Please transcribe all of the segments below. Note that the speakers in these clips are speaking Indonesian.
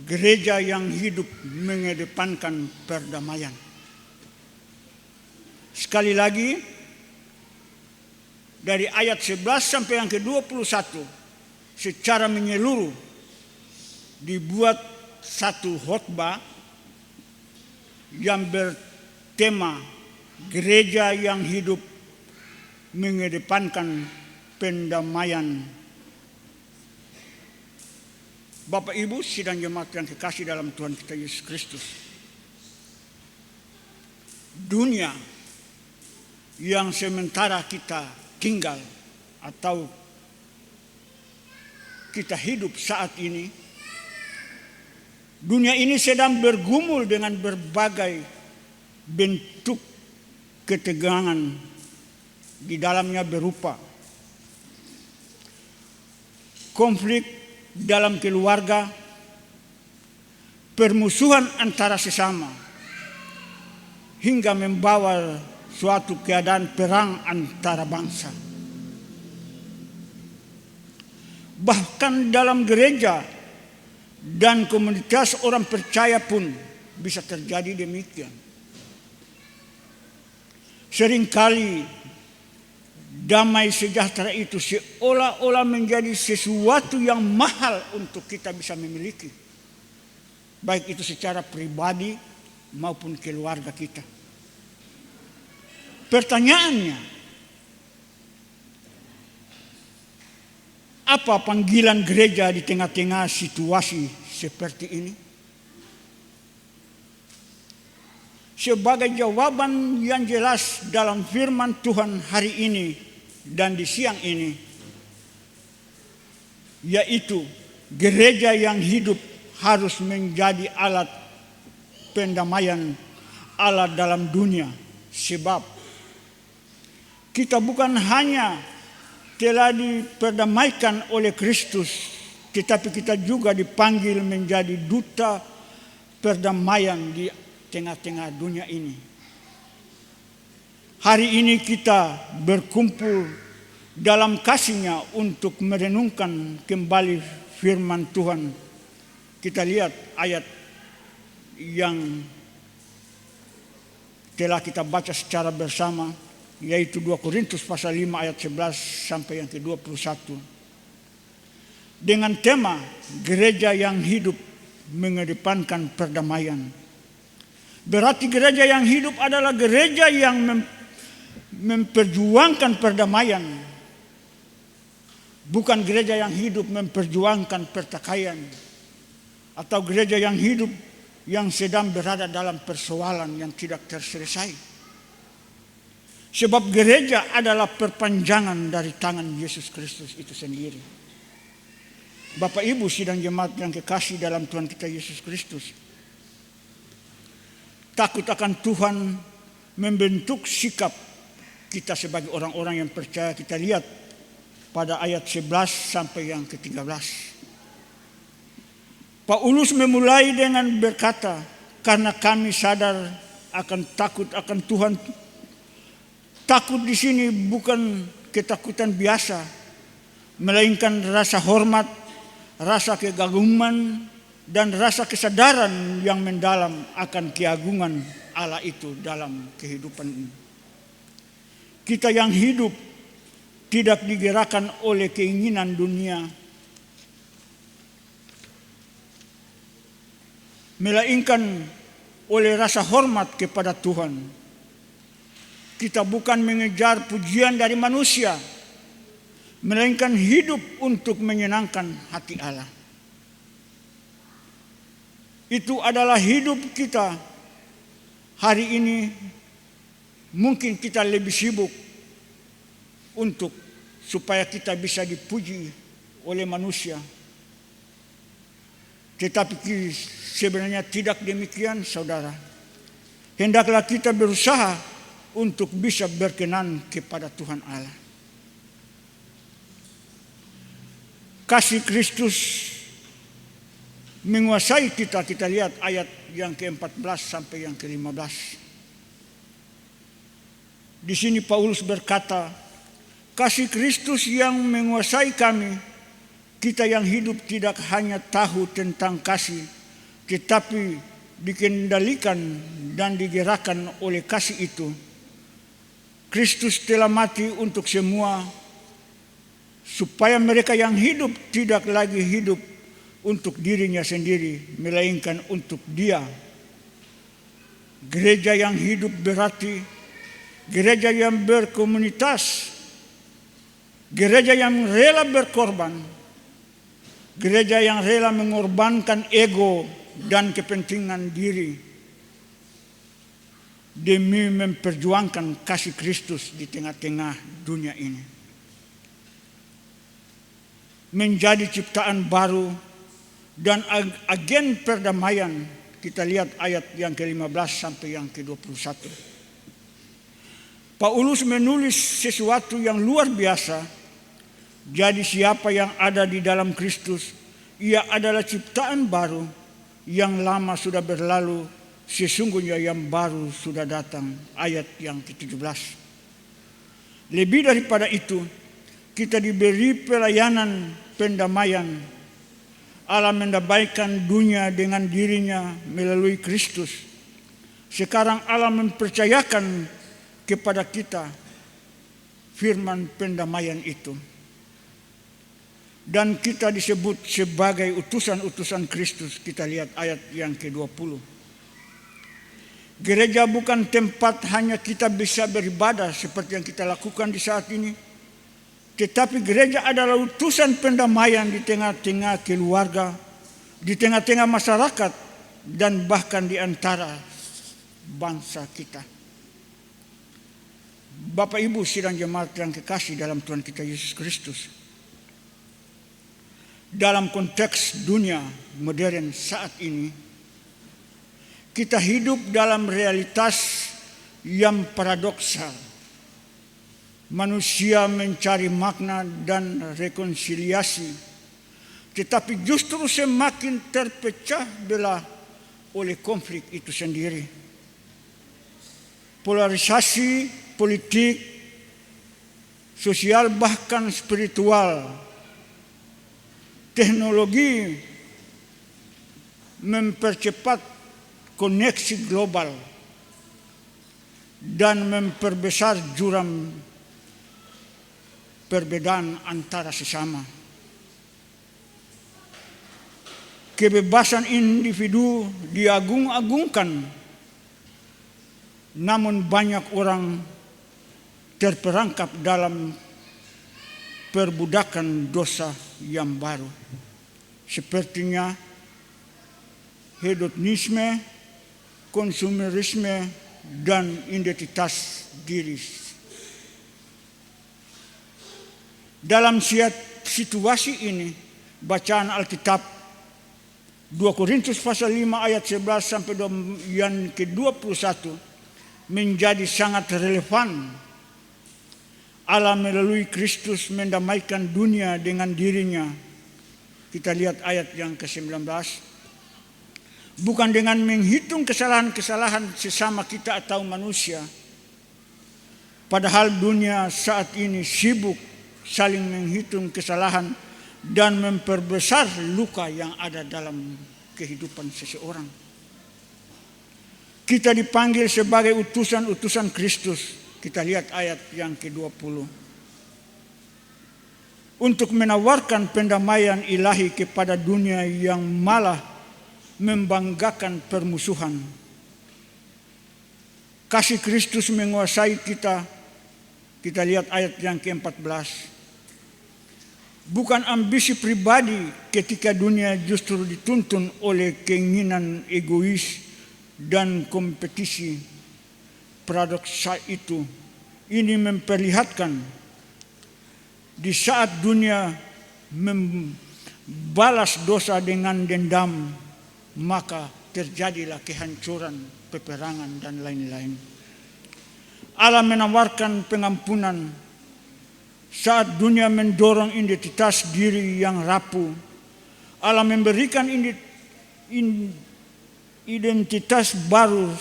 gereja yang hidup mengedepankan perdamaian. Sekali lagi, dari ayat 11 sampai yang ke-21 secara menyeluruh dibuat satu khotbah yang bertema gereja yang hidup mengedepankan pendamaian. Bapak Ibu sidang jemaat yang kekasih dalam Tuhan kita Yesus Kristus, dunia yang sementara kita tinggal atau kita hidup saat ini, dunia ini sedang bergumul dengan berbagai bentuk ketegangan, di dalamnya berupa konflik dalam keluarga, permusuhan antara sesama, hingga membawa suatu keadaan perang antara bangsa. Bahkan dalam gereja dan komunitas orang percaya pun bisa terjadi demikian. Seringkali damai sejahtera itu seolah-olah menjadi sesuatu yang mahal untuk kita bisa memiliki, baik itu secara pribadi maupun keluarga kita. Pertanyaannya, apa panggilan gereja di tengah-tengah situasi seperti ini? Sebagai jawaban yang jelas dalam firman Tuhan hari ini dan di siang ini, yaitu gereja yang hidup harus menjadi alat pendamaian Allah dalam dunia. Sebab kita bukan hanya telah diperdamaikan oleh Kristus, tetapi kita juga dipanggil menjadi duta perdamaian di tengah-tengah dunia ini. Hari ini kita berkumpul dalam kasih-Nya untuk merenungkan kembali firman Tuhan. Kita lihat ayat yang telah kita baca secara bersama, yaitu 2 Korintus pasal 5 ayat 11 sampai yang ke-21. Dengan tema gereja yang hidup mengedepankan perdamaian. Berarti gereja yang hidup adalah gereja yang memperjuangkan perdamaian. Bukan gereja yang hidup memperjuangkan pertikaian. Atau gereja yang hidup yang sedang berada dalam persoalan yang tidak terselesai. Sebab gereja adalah perpanjangan dari tangan Yesus Kristus itu sendiri. Bapak Ibu sidang jemaat yang kekasih dalam Tuhan kita Yesus Kristus, takut akan Tuhan membentuk sikap kita sebagai orang-orang yang percaya. Kita lihat pada ayat 11 sampai yang ke-13. Paulus memulai dengan berkata, karena kami sadar akan takut akan Tuhan. Takut di sini bukan ketakutan biasa, melainkan rasa hormat, rasa kegaguman, dan rasa kesadaran yang mendalam akan keagungan Allah itu dalam kehidupan ini. Kita yang hidup tidak digerakkan oleh keinginan dunia, melainkan oleh rasa hormat kepada Tuhan. Kita bukan mengejar pujian dari manusia, melainkan hidup untuk menyenangkan hati Allah. Itu adalah hidup kita hari ini. Mungkin kita lebih sibuk untuk supaya kita bisa dipuji oleh manusia. Tetapi sebenarnya tidak demikian, saudara. Hendaklah kita berusaha untuk bisa berkenan kepada Tuhan Allah. Kasih Kristus menguasai kita. Kita lihat ayat yang ke-14 sampai yang ke-15. Di sini Paulus berkata, kasih Kristus yang menguasai kami, kita yang hidup tidak hanya tahu tentang kasih, tetapi dikendalikan dan digerakkan oleh kasih itu. Kristus telah mati untuk semua, supaya mereka yang hidup tidak lagi hidup untuk dirinya sendiri, melainkan untuk Dia. Gereja yang hidup berarti gereja yang berkomunitas, gereja yang rela berkorban, gereja yang rela mengorbankan ego dan kepentingan diri demi memperjuangkan kasih Kristus di tengah-tengah dunia ini. Menjadi ciptaan baru dan agen perdamaian. Kita lihat ayat yang ke-15 sampai yang ke-21. Paulus menulis sesuatu yang luar biasa. Jadi siapa yang ada di dalam Kristus, ia adalah ciptaan baru. Yang lama sudah berlalu, sesungguhnya yang baru sudah datang. Ayat yang ke-17. Lebih daripada itu, kita diberi pelayanan pendamaian. Allah mendamaikan dunia dengan dirinya melalui Kristus. Sekarang Allah mempercayakan kepada kita firman pendamaian itu. Dan kita disebut sebagai utusan-utusan Kristus. Kita lihat ayat yang ke-20. Gereja bukan tempat hanya kita bisa beribadah seperti yang kita lakukan di saat ini. Tetapi gereja adalah utusan pendamaian di tengah-tengah keluarga, di tengah-tengah masyarakat, dan bahkan di antara bangsa kita. Bapak Ibu sidang jemaat yang kekasih dalam Tuhan kita Yesus Kristus. Dalam konteks dunia modern saat ini, kita hidup dalam realitas yang paradoksal. Manusia mencari makna dan rekonsiliasi, tetapi justru semakin terpecah belah oleh konflik itu sendiri. Polarisasi politik, sosial, bahkan spiritual, teknologi mempercepat koneksi global dan memperbesar jurang perbedaan antara sesama. Kebebasan individu diagung-agungkan, namun banyak orang terperangkap dalam perbudakan dosa yang baru. Sepertinya hedonisme, konsumerisme, dan identitas diri. Dalam situasi ini, bacaan Alkitab 2 Korintus pasal 5 ayat 11 sampai yang ke-21 menjadi sangat relevan. Allah melalui Kristus mendamaikan dunia dengan dirinya. Kita lihat ayat yang ke-19. Bukan dengan menghitung kesalahan-kesalahan sesama kita atau manusia. Padahal dunia saat ini sibuk saling menghitung kesalahan dan memperbesar luka yang ada dalam kehidupan seseorang. Kita dipanggil sebagai utusan-utusan Kristus. Kita lihat ayat yang ke-20. Untuk menawarkan pendamaian ilahi kepada dunia yang malah membanggakan permusuhan. Kasih Kristus menguasai kita. Kita lihat ayat yang ke-14. Bukan ambisi pribadi ketika dunia justru dituntun oleh keinginan egois dan kompetisi. Paradoks itu ini memperlihatkan di saat dunia membalas dosa dengan dendam, maka terjadilah kehancuran, peperangan, dan lain-lain. Allah menawarkan pengampunan saat dunia mendorong identitas diri yang rapuh. Allah memberikan identitas baru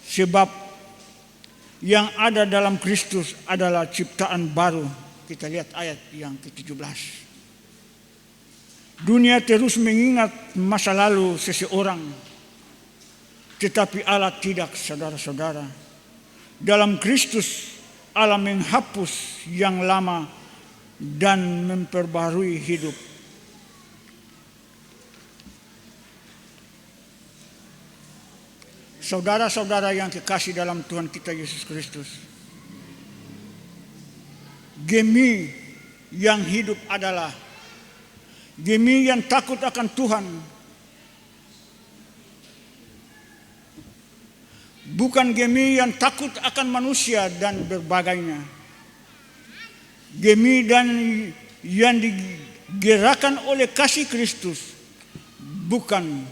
sebab yang ada dalam Kristus adalah ciptaan baru. Kita lihat ayat yang ke-17. Dunia terus mengingat masa lalu seseorang, tetapi Allah tidak, saudara-saudara. Dalam Kristus, Allah menghapus yang lama dan memperbarui hidup. Saudara-saudara yang kekasih dalam Tuhan kita Yesus Kristus, gemi yang hidup adalah gemi yang takut akan Tuhan, bukan gemi yang takut akan manusia dan berbagainya. Gemi dan yang digerakkan oleh kasih Kristus, bukan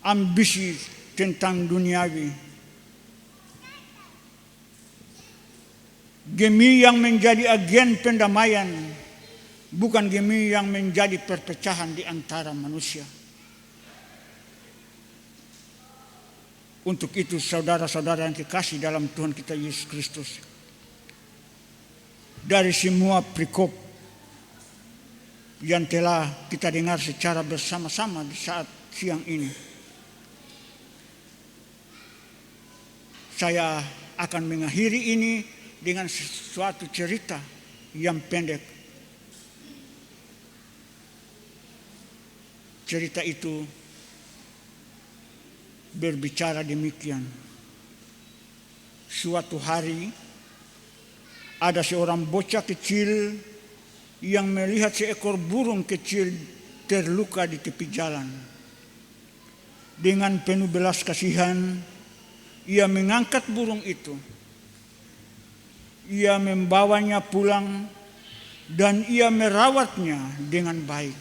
ambisi tentang duniawi. Gemi yang menjadi agen pendamaian, bukan gemi yang menjadi perpecahan di antara manusia. Untuk itu, saudara-saudara yang kekasih dalam Tuhan kita Yesus Kristus, dari semua perikop yang telah kita dengar secara bersama-sama di saat siang ini, saya akan mengakhiri ini dengan suatu cerita yang pendek. Cerita itu berbicara demikian. Suatu hari ada seorang bocah kecil yang melihat seekor burung kecil terluka di tepi jalan. Dengan penuh belas kasihan, ia mengangkat burung itu. Ia membawanya pulang dan ia merawatnya dengan baik.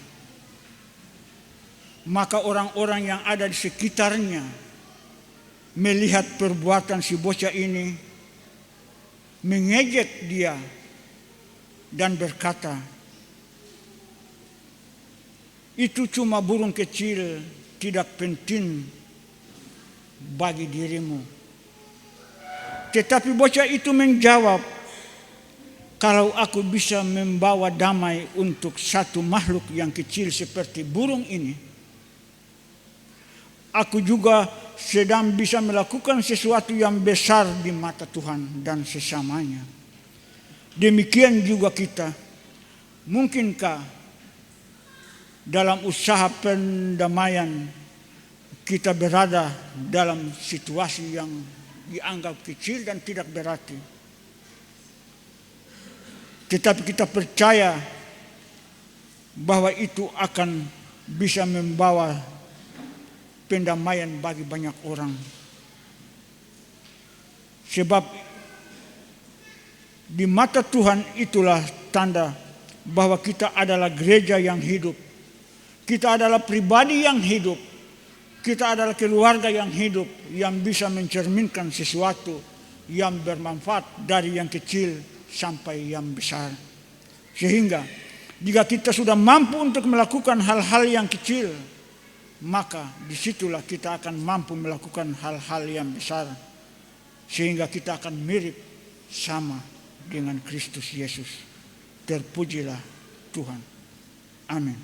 Maka orang-orang yang ada di sekitarnya melihat perbuatan si bocah ini, mengejek dia dan berkata, "Itu cuma burung kecil, tidak penting bagi dirimu." Tetapi bocah itu menjawab, "Kalau aku bisa membawa damai untuk satu makhluk yang kecil seperti burung ini, aku juga sedang bisa melakukan sesuatu yang besar di mata Tuhan dan sesamanya." Demikian juga kita. Mungkinkah dalam usaha pendamaian kita berada dalam situasi yang dianggap kecil dan tidak berarti, tetapi kita percaya bahwa itu akan bisa membawa pendamaian bagi banyak orang. Sebab di mata Tuhan itulah tanda bahwa kita adalah gereja yang hidup. Kita adalah pribadi yang hidup. Kita adalah keluarga yang hidup, yang bisa mencerminkan sesuatu yang bermanfaat dari yang kecil sampai yang besar. Sehingga jika kita sudah mampu untuk melakukan hal-hal yang kecil, maka disitulah kita akan mampu melakukan hal-hal yang besar, sehingga kita akan mirip sama dengan Kristus Yesus. Terpujilah Tuhan. Amin.